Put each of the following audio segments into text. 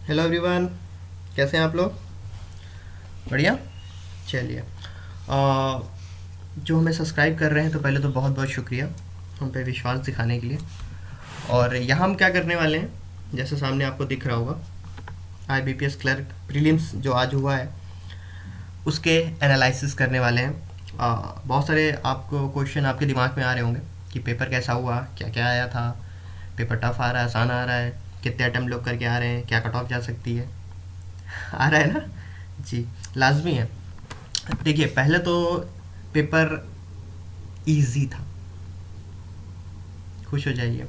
Hello everyone, कैसे हैं आप लोग? बढ़िया। चलिए, जो हमें सब्सक्राइब कर रहे हैं तो पहले तो बहुत बहुत शुक्रिया हम पे विश्वास दिखाने के लिए। और यहाँ हम क्या करने वाले हैं, जैसे सामने आपको दिख रहा होगा, IBPS क्लर्क प्रीलिम्स जो आज हुआ है उसके एनालिसिस करने वाले हैं। बहुत सारे आपको क्वेश्चन आपके दिमाग में आ रहे होंगे कि पेपर कैसा हुआ, क्या क्या आया था, पेपर टफ आ रहा है, आसान आ रहा है, कितने अटैम्प्ट लोग करके आ रहे हैं, क्या कट ऑफ जा सकती है। आ रहा है ना? जी, लाजमी है। देखिए, पहले तो पेपर इजी था, खुश हो जाइए।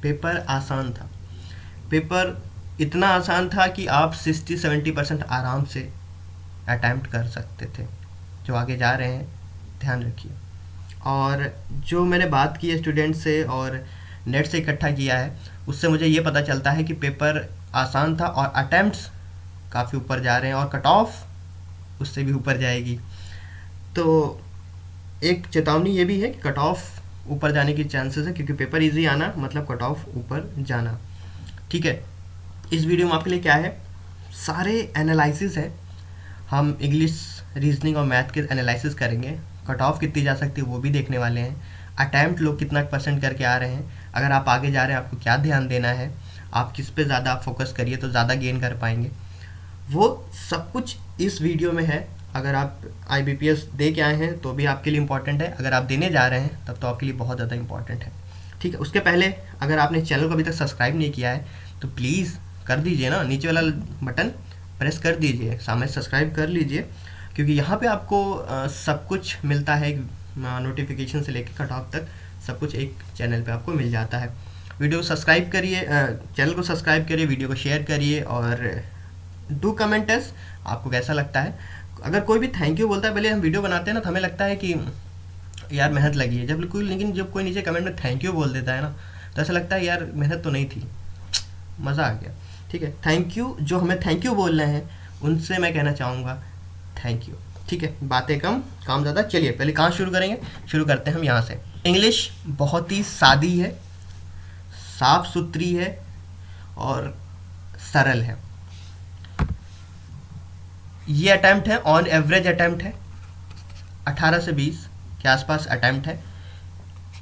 पेपर आसान था। पेपर इतना आसान था कि आप 60-70% आराम से अटैम्प्ट कर सकते थे। जो आगे जा रहे हैं ध्यान रखिए। और जो मैंने बात की है स्टूडेंट से और नेट से इकट्ठा किया है, उससे मुझे ये पता चलता है कि पेपर आसान था और अटैम्प्ट्स काफ़ी ऊपर जा रहे हैं और कट ऑफ उससे भी ऊपर जाएगी। तो एक चेतावनी ये भी है कि कट ऑफ ऊपर जाने की चांसेस है, क्योंकि पेपर इजी आना मतलब कट ऑफ ऊपर जाना। ठीक है, इस वीडियो में आपके लिए क्या है, सारे एनालिसिस है। हम इंग्लिश, रीजनिंग और मैथ के एनालिसिस करेंगे। कट ऑफ कितनी जा सकती है वो भी देखने वाले हैं। अटैम्प्ट लोग कितना परसेंट करके आ रहे हैं, अगर आप आगे जा रहे हैं आपको क्या ध्यान देना है, आप किस पे ज़्यादा फोकस करिए तो ज़्यादा गेन कर पाएंगे, वो सब कुछ इस वीडियो में है। अगर आप IBPS दे के आए हैं तो भी आपके लिए इम्पॉर्टेंट है, अगर आप देने जा रहे हैं तब तो आपके लिए बहुत ज़्यादा इम्पॉर्टेंट है। ठीक है, उसके पहले अगर आपने चैनल को अभी तक सब्सक्राइब नहीं किया है तो प्लीज़ कर दीजिए ना, नीचे वाला बटन प्रेस कर दीजिए, सामने सब्सक्राइब कर लीजिए, क्योंकि यहाँ पे आपको सब कुछ मिलता है। नोटिफिकेशन से लेकर कट ऑफ तक सब कुछ एक चैनल पे आपको मिल जाता है। वीडियो को सब्सक्राइब करिए, चैनल को सब्सक्राइब करिए, वीडियो को शेयर करिए और डू कमेंट अस, आपको कैसा लगता है। अगर कोई भी थैंक यू बोलता है, पहले हम वीडियो बनाते हैं ना तो हमें लगता है कि यार मेहनत लगी है, जब कोई, लेकिन जब कोई नीचे कमेंट में थैंक यू बोल देता है ना तो ऐसा लगता है यार मेहनत तो नहीं थी, मज़ा आ गया। ठीक है, थैंक यू, जो हमें थैंक यू बोल रहे हैं उनसे मैं कहना चाहूँगा थैंक यू। ठीक है, बातें कम काम ज़्यादा। चलिए पहले कहाँ शुरू करेंगे, शुरू करते हैं हम यहाँ से। इंग्लिश बहुत ही सादी है, साफ सुथरी है और सरल है। ये अटैम्प्ट है, ऑन एवरेज अटैम्प्ट है 18 से 20 के आसपास अटैम्प्ट है।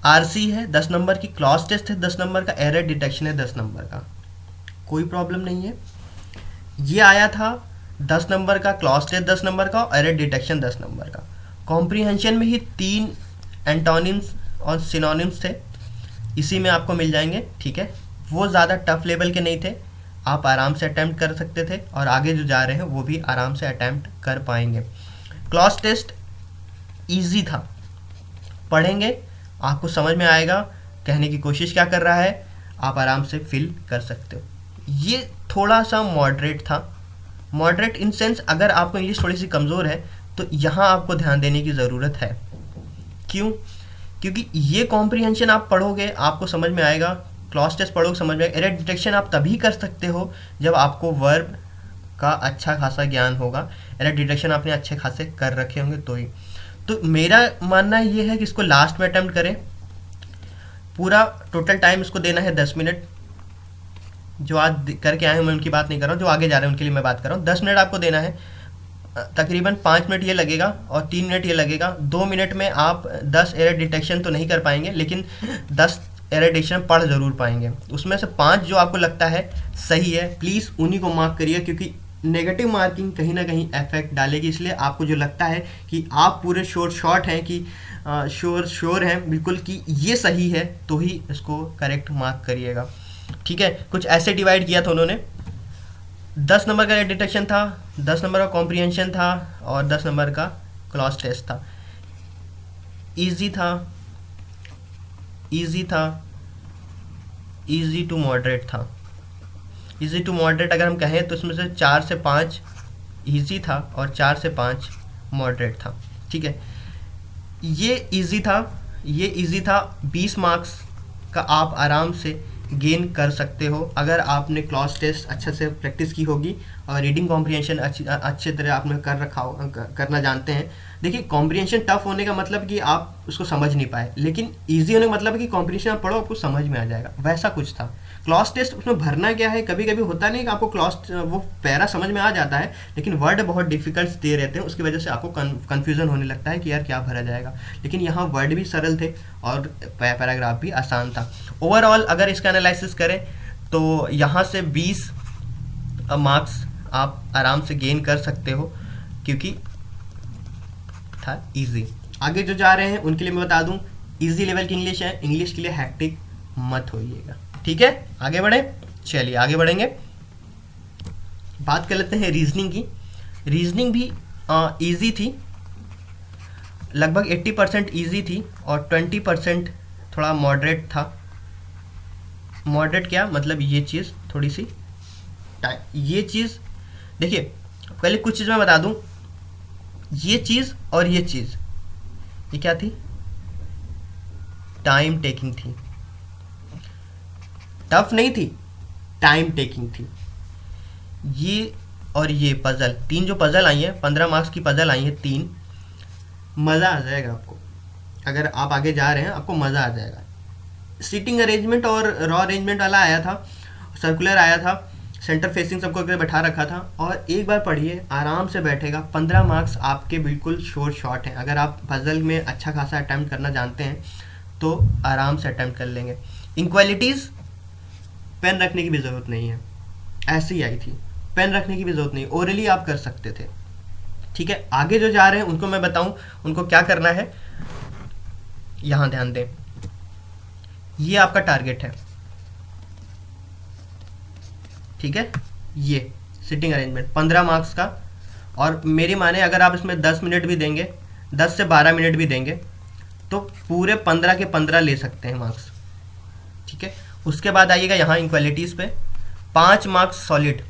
RC है 10 नंबर की, क्लॉज टेस्ट है 10 नंबर का, एरर डिटेक्शन है 10 नंबर का, कोई प्रॉब्लम नहीं है। ये आया था 10 नंबर का, क्लॉज टेस्ट 10 नंबर का और एरर डिटेक्शन 10 नंबर का। कॉम्प्रीहेंशन में ही 3 एंटोनिम्स और सिनोनिम्स थे, इसी में आपको मिल जाएंगे। ठीक है, वो ज़्यादा टफ लेवल के नहीं थे, आप आराम से अटैम्प्ट कर सकते थे और आगे जो जा रहे हैं वो भी आराम से अटैम्प्ट कर पाएंगे। क्लॉज टेस्ट ईजी था, पढ़ेंगे आपको समझ में आएगा, कहने की कोशिश क्या कर रहा है आप आराम से फिल कर सकते हो। ये थोड़ा सा मॉडरेट था, मॉडरेट इन सेंस अगर आपको इंग्लिश थोड़ी सी कमज़ोर है तो यहाँ आपको ध्यान देने की ज़रूरत है। क्यों? क्योंकि ये कॉम्प्रीहेंशन आप पढ़ोगे आपको समझ में आएगा, क्लॉज टेस्ट पढ़ोगे समझ में आएगा। एरर डिटेक्शन आप तभी कर सकते हो जब आपको वर्ब का अच्छा खासा ज्ञान होगा, एरर डिटेक्शन आपने अच्छे खासे कर रखे होंगे तो ही। तो मेरा मानना ये है कि इसको लास्ट में अटेम्प्ट करें। पूरा टोटल टाइम इसको देना है 10 मिनट। जो आज करके आए हैं मैं उनकी बात नहीं कर रहा हूँ, जो आगे जा रहे हैं उनके लिए मैं बात कर रहा हूँ। 10 मिनट आपको देना है, तकरीबन 5 मिनट ये लगेगा और 3 मिनट ये लगेगा। 2 मिनट में आप 10 एरर डिटेक्शन तो नहीं कर पाएंगे, लेकिन 10 एरर डिटेक्शन पढ़ ज़रूर पाएंगे। उसमें से 5 जो आपको लगता है सही है, प्लीज़ उन्हीं को मार्क करिए, क्योंकि नेगेटिव मार्किंग कहीं ना कहीं इफेक्ट डालेगी। इसलिए आपको जो लगता है कि आप पूरे शॉर्ट हैं कि श्योर हैं बिल्कुल कि ये सही है, तो ही इसको करेक्ट मार्क करिएगा। ठीक है, कुछ ऐसे डिवाइड किया था उन्होंने, 10 नंबर का डिटेक्शन था, 10 नंबर का कॉम्प्रीहेंशन था और 10 नंबर का क्लॉज टेस्ट था। इजी था, इजी था, इजी टू मॉडरेट था। इजी टू मॉडरेट अगर हम कहें तो इसमें से 4 से 5 इजी था और 4 से 5 मॉडरेट था। ठीक है, ये इजी था, ये इजी था। 20 मार्क्स का आप आराम से गेन कर सकते हो अगर आपने क्लॉज टेस्ट अच्छे से प्रैक्टिस की होगी और रीडिंग कॉम्प्रीहेंशन अच्छे तरह आपने कर रखा हो, करना जानते हैं। देखिए, कॉम्प्रीहेंशन टफ होने का मतलब कि आप उसको समझ नहीं पाए, लेकिन ईजी होने का मतलब है कि कॉम्प्रीहेंशन आप पढ़ो आपको समझ में आ जाएगा, वैसा कुछ था। क्लॉज टेस्ट उसमें भरना क्या है, कभी कभी होता नहीं कि आपको क्लॉज वो पैरा समझ में आ जाता है, लेकिन वर्ड बहुत डिफिकल्ट दे रहते हैं, उसकी वजह से आपको कन्फ्यूजन होने लगता है कि यार क्या भरा जाएगा। लेकिन यहाँ वर्ड भी सरल थे और पैराग्राफ भी आसान था। ओवरऑल अगर इसका एनालिसिस करें तो यहाँ से 20 मार्क्स आप आराम से गेन कर सकते हो, क्योंकि था इजी। आगे जो जा रहे हैं उनके लिए मैं बता दूं, इजी लेवल की इंग्लिश है, इंग्लिश के लिए हैक्टिक मत होइएगा, ठीक है। आगे बढ़े, चलिए आगे बढ़ेंगे, बात कर लेते हैं रीजनिंग की। रीजनिंग भी इजी थी, लगभग 80% इजी थी और 20% थोड़ा मॉडरेट था। मॉडरेट क्या मतलब, ये चीज़ थोड़ी सी ये चीज़ देखिए, पहले कुछ चीज़ मैं बता दूं, ये चीज़ और ये चीज़, ये क्या थी, टाइम टेकिंग थी, टफ नहीं थी, टाइम टेकिंग थी। ये और ये पजल, 3 जो पजल आई है, 15 मार्क्स की पजल आई है 3, मज़ा आ जाएगा आपको। अगर आप आगे जा रहे हैं आपको मज़ा आ जाएगा। सीटिंग अरेंजमेंट और रॉ अरेंजमेंट वाला आया था, सर्कुलर आया था, सेंटर फेसिंग सबको अगर बैठा रखा था, और एक बार पढ़िए आराम से बैठेगा। 15 मार्क्स आपके बिल्कुल शोर शॉर्ट हैं। अगर आप पजल में अच्छा खासा अटैम्प्ट करना जानते हैं तो आराम से अटैम्प्ट कर लेंगे। इनक्वालिटीज़ पेन रखने की भी ज़रूरत नहीं है, ऐसी ही आई थी, पेन रखने की भी ज़रूरत नहीं, ओरली आप कर सकते थे, ठीक है। आगे जो जा रहे हैं उनको मैं बताऊं उनको क्या करना है, यहाँ ध्यान दें, ये आपका टारगेट है, ठीक है। ये सिटिंग अरेंजमेंट 15 मार्क्स का, और मेरी माने अगर आप इसमें 10 मिनट भी देंगे, 10 से 12 मिनट भी देंगे, तो पूरे 15 के 15 ले सकते हैं मार्क्स, ठीक है। उसके बाद आइएगा यहाँ इक्वालिटीज़ पे, 5 मार्क्स सॉलिड,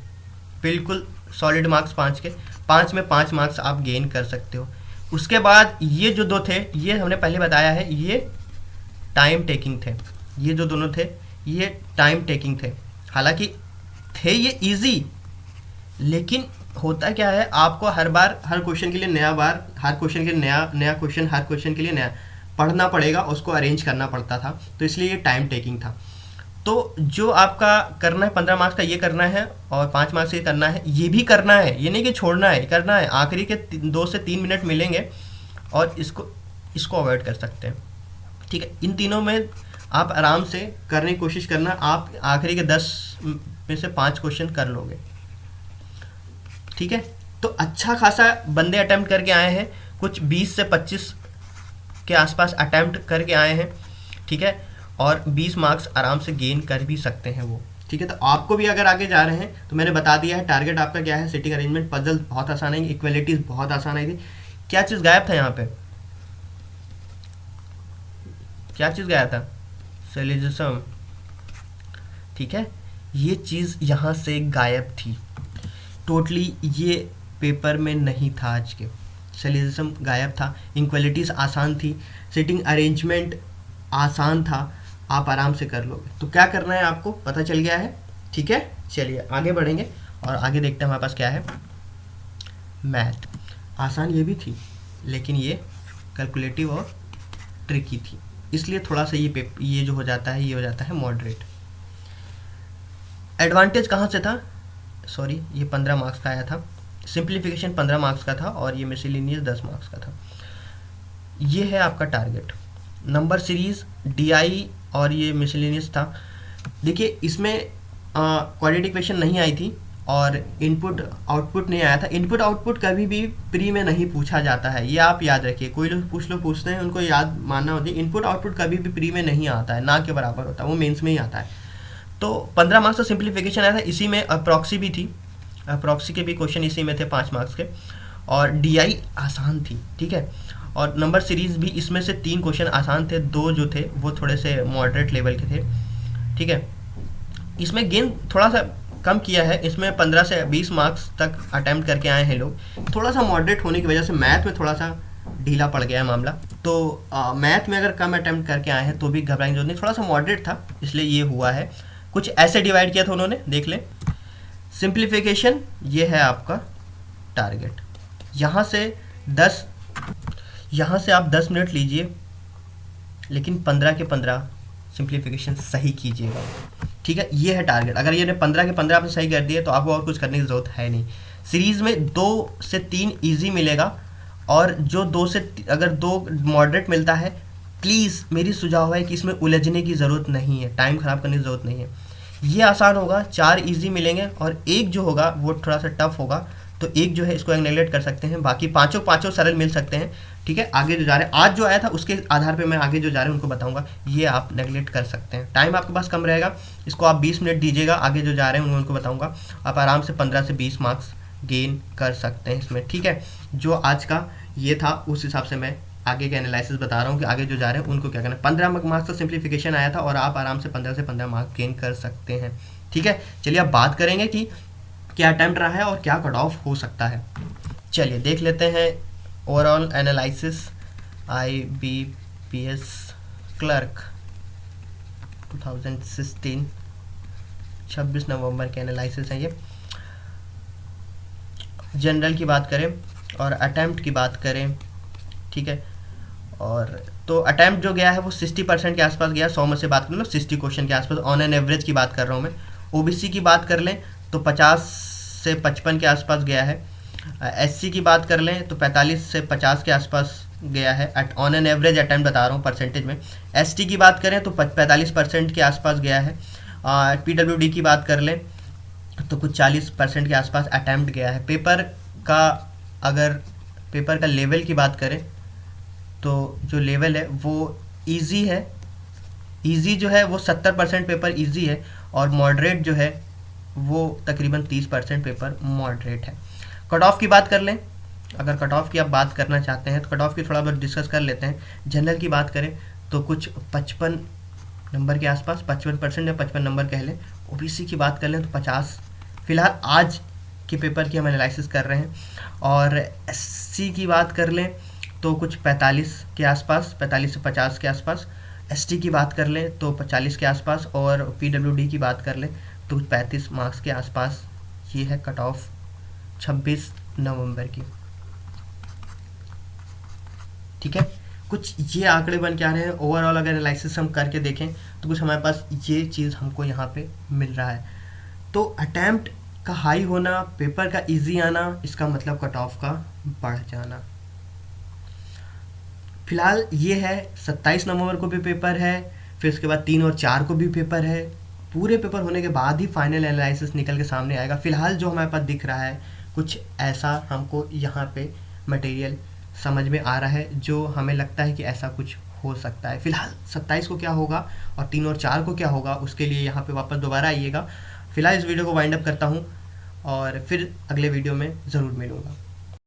बिल्कुल सॉलिड मार्क्स 5 के, 5 में 5 मार्क्स आप गेन कर सकते हो। उसके बाद ये जो 2 थे, ये हमने पहले बताया है, ये टाइम टेकिंग थे, ये जो दोनों थे ये टाइम टेकिंग थे। हालांकि थे ये इजी, लेकिन होता क्या है, आपको हर बार हर क्वेश्चन के लिए हर क्वेश्चन के लिए नया क्वेश्चन, हर क्वेश्चन के लिए नया पढ़ना पड़ेगा, उसको अरेंज करना पड़ता था, तो इसलिए ये टाइम टेकिंग था। तो जो आपका करना है 15 मार्क्स का ये करना है, और 5 मार्क्स ये करना है, ये भी करना है, ये नहीं कि छोड़ना है, करना है। आखिरी के 2 से 3 मिनट मिलेंगे और इसको अवॉइड कर सकते हैं, ठीक है। इन तीनों में आप आराम से करने की कोशिश करना, आप आखिरी के 10 में से 5 क्वेश्चन कर लोगे, ठीक है। तो अच्छा खासा बंदे अटेम्प्ट करके आए हैं, कुछ 20 से 25 के आसपास अटेम्प्ट करके आए हैं, ठीक है, और 20 मार्क्स आराम से गेन कर भी सकते हैं वो, ठीक है। तो आपको भी अगर आगे जा रहे हैं तो मैंने बता दिया है टारगेट आपका क्या है। सिटिंग अरेंजमेंट, पजल बहुत आसान है, इक्वलिटीज बहुत आसान आई थी। क्या चीज़ गायब था यहाँ पे, क्या चीज़ गायब था, सिलोजिज्म, ठीक है। ये चीज़ यहाँ से गायब थी टोटली, ये पेपर में नहीं था आज के। सिलोजिज्म गायब था, इक्वलिटीज़ आसान थी, सिटिंग अरेंजमेंट आसान था, आप आराम से कर लोगे। तो क्या करना है आपको पता चल गया है, ठीक है। चलिए आगे बढ़ेंगे और आगे देखते हैं हमारे पास क्या है। मैथ आसान ये भी थी, लेकिन ये कैलकुलेटिव और ट्रिकी थी, इसलिए थोड़ा सा ये जो हो जाता है, ये हो जाता है मॉडरेट। एडवांटेज कहाँ से था, सॉरी ये 15 मार्क्स का आया था, सिंप्लीफिकेशन 15 मार्क्स का था, और ये मिसलेनियस 10 मार्क्स का था। ये है आपका टारगेट। नंबर सीरीज, डीआई और ये मिसलेनियस था। देखिए इसमें क्वाड्रेटिक इक्वेशन नहीं आई थी और इनपुट आउटपुट नहीं आया था। इनपुट आउटपुट कभी भी प्री में नहीं पूछा जाता है, ये आप याद रखिए। कोई लोग पूछते हैं, उनको याद मानना होता है, इनपुट आउटपुट कभी भी प्री में नहीं आता है, ना के बराबर होता है, वो मेंस में ही आता है। तो 15 मार्क्स का सिंप्लीफिकेशन आया था, इसी में अप्रॉक्सी भी थी, अप्रॉक्सी के भी क्वेश्चन इसी में थे 5 मार्क्स के, और डीआई आसान थी, ठीक है। और नंबर सीरीज भी इसमें से 3 क्वेश्चन आसान थे, 2 जो थे वो थोड़े से मॉडरेट लेवल के थे, ठीक है। इसमें गेन थोड़ा सा कम किया है, इसमें 15 से 20 मार्क्स तक अटैम्प्ट करके आए हैं लोग, थोड़ा सा मॉडरेट होने की वजह से मैथ में थोड़ा सा ढीला पड़ गया है मामला। तो मैथ में अगर कम अटैम्प्ट करके आए हैं तो भी घबराने की जरूरत नहीं, थोड़ा सा मॉडरेट था इसलिए ये हुआ है। कुछ ऐसे डिवाइड किया था उन्होंने, देख लें। सिंप्लीफिकेशन, ये है आपका टारगेट। यहाँ से आप 10 मिनट लीजिए, लेकिन 15 के 15 सिंप्लीफिकेशन सही कीजिएगा, ठीक है, ये है टारगेट। अगर ये 15 के 15 आपने सही कर दिए तो आपको और कुछ करने की ज़रूरत है नहीं। सीरीज़ में 2 से 3 ईजी मिलेगा, और जो 2 से अगर 2 मॉडरेट मिलता है, प्लीज़ मेरी सुझाव है कि इसमें उलझने की ज़रूरत नहीं है, टाइम ख़राब करने की ज़रूरत नहीं है। ये आसान होगा, 4 ईजी मिलेंगे और एक जो होगा वो थोड़ा सा टफ होगा, तो एक जो है इसको नेगलेक्ट कर सकते हैं, बाकी पाँचों सरल मिल सकते हैं। ठीक है, आगे जो जा रहे हैं, आज जो आया था उसके आधार पे मैं आगे जो जा रहे हैं उनको बताऊंगा, ये आप नेगलेक्ट कर सकते हैं। टाइम आपके पास कम रहेगा, इसको आप 20 मिनट दीजिएगा, आगे जो जा रहे हैं उनको बताऊंगा। आप आराम से 15 से 20 मार्क्स गेन कर सकते हैं इसमें। ठीक है, जो आज का ये था उस हिसाब से मैं आगे के एनालिसिस बता रहा हूँ कि आगे जो जा रहे हैं उनको क्या करना है। 15 मार्क्स का सिंप्लीफिकेशन आया था और आप आराम से 15 से 15 मार्क्स गेन कर सकते हैं। ठीक है, चलिए अब बात करेंगे कि क्या अटेम्प्ट रहा है और क्या कट ऑफ हो सकता है। चलिए देख लेते हैं ओवरऑल एनालिसिस IBPS क्लर्क 2016 26 नवंबर के एनालिसिस है ये। जनरल की बात करें और अटेम्प्ट की बात करें, ठीक है, और तो अटेम्प्ट जो गया है वो 60% के आसपास गया, 100 में से बात करें मतलब 60 क्वेश्चन के आसपास, ऑन एन एवरेज की बात कर रहा हूँ मैं। OBC की बात कर लें तो 50 से 55 के आसपास गया है। SC की बात कर लें तो 45 से 50 के आसपास गया है, ऑन एन एवरेज अटेम्प्ट बता रहा हूँ परसेंटेज में। ST की बात करें तो 45% के आसपास गया है। PWD की बात कर लें तो कुछ 40% के आसपास अटेम्प्ट गया है। अगर पेपर का लेवल की बात करें तो जो लेवल है वो इजी है, इजी जो है वो 70% पेपर इजी है, और मॉडरेट जो है वो तकरीबन 30% पेपर मॉडरेट है। कट ऑफ की बात कर लें, अगर कट ऑफ की आप बात करना चाहते हैं तो कट ऑफ की थोड़ा बहुत डिस्कस कर लेते हैं। जनरल की बात करें तो कुछ 55 नंबर के आसपास, 55% या 55 नंबर कह लें। OBC की बात कर लें तो 50, फिलहाल आज के पेपर की हम एनालिसिस कर रहे हैं। और SC की बात कर लें तो कुछ 45 के आसपास, 45 से 50 के आसपास। ST की बात कर लें तो 40 के आसपास, और PWD की बात कर लें तो कुछ 35 मार्क्स के आसपास। ये है कट ऑफ 26 नवंबर की। ठीक है, कुछ ये आंकड़े बन के आ रहे हैं। ओवरऑल अगर एनालिसिस हम करके देखें तो कुछ हमारे पास ये चीज़ हमको यहाँ पे मिल रहा है। तो अटैम्प्ट का हाई होना, पेपर का इजी आना, इसका मतलब कट ऑफ का बढ़ जाना। फिलहाल ये है, 27 नवंबर को भी पेपर है, फिर उसके बाद 3 और 4 को भी पेपर है। पूरे पेपर होने के बाद ही फाइनल एनालिसिस निकल के सामने आएगा। फिलहाल जो हमारे पास दिख रहा है कुछ ऐसा हमको यहाँ पे मटेरियल समझ में आ रहा है, जो हमें लगता है कि ऐसा कुछ हो सकता है। फिलहाल 27 को क्या होगा और 3 और 4 को क्या होगा, उसके लिए यहाँ पे वापस दोबारा आइएगा। फिलहाल इस वीडियो को वाइंड अप करता हूँ और फिर अगले वीडियो में ज़रूर मिलूँगा।